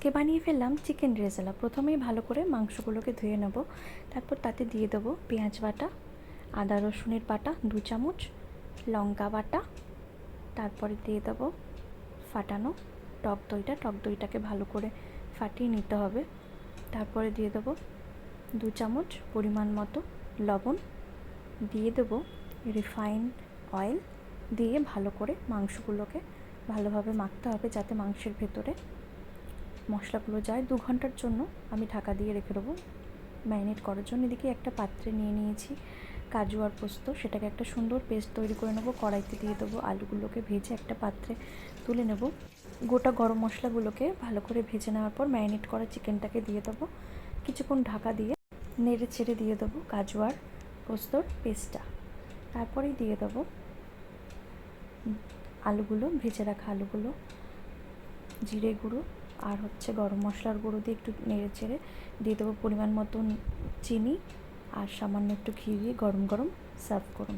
আজকে বানিয়ে ফেললাম চিকেন রেজালা। প্রথমেই ভালো করে মাংসগুলোকে ধুয়ে নেব, তারপর তাতে দিয়ে দেবো পেঁয়াজ বাটা, আদা রসুনের বাটা 2 চামচ, লঙ্কা বাটা, তারপরে দিয়ে দেবো ফাটানো টক দইটা। টক দইটাকে ভালো করে ফাটিয়ে নিতে হবে। তারপরে দিয়ে দেবো 2 চামচ পরিমাণ মতো লবণ, দিয়ে দেবো রিফাইন্ড অয়েল, দিয়ে ভালো করে মাংসগুলোকে ভালোভাবে মাখতে হবে যাতে মাংসের ভেতরে মশলাগুলো যায়। 2 ঘন্টার জন্য আমি ঢাকা দিয়ে রেখে দেবো ম্যারিনেট করার জন্য। এদিকে একটা পাত্রে নিয়ে নিয়েছি কাজু আর পোস্ত, সেটাকে একটা সুন্দর পেস্ট তৈরি করে নেবো। কড়াইতে দিয়ে দেবো, আলুগুলোকে ভেজে একটা পাত্রে তুলে নেব। গোটা গরম মশলাগুলোকে ভালো করে ভেজে নেওয়ার পর ম্যারিনেট করা চিকেনটাকে দিয়ে দেবো। কিছুক্ষণ ঢাকা দিয়ে নেড়ে চেড়ে দিয়ে দেবো কাজু আর পোস্তর পেস্টটা। তারপরেই দিয়ে দেবো আলুগুলো, ভেজে রাখা আলুগুলো, জিরে গুঁড়ো আর গরম মশলার গুঁড়ো দিয়ে একটু নেড়ে চেড়ে দিয়ে দেবো পরিমাণ মতন চিনি আর সামান্য একটু ঘি দিয়ে গরম গরম সার্ভ করুন।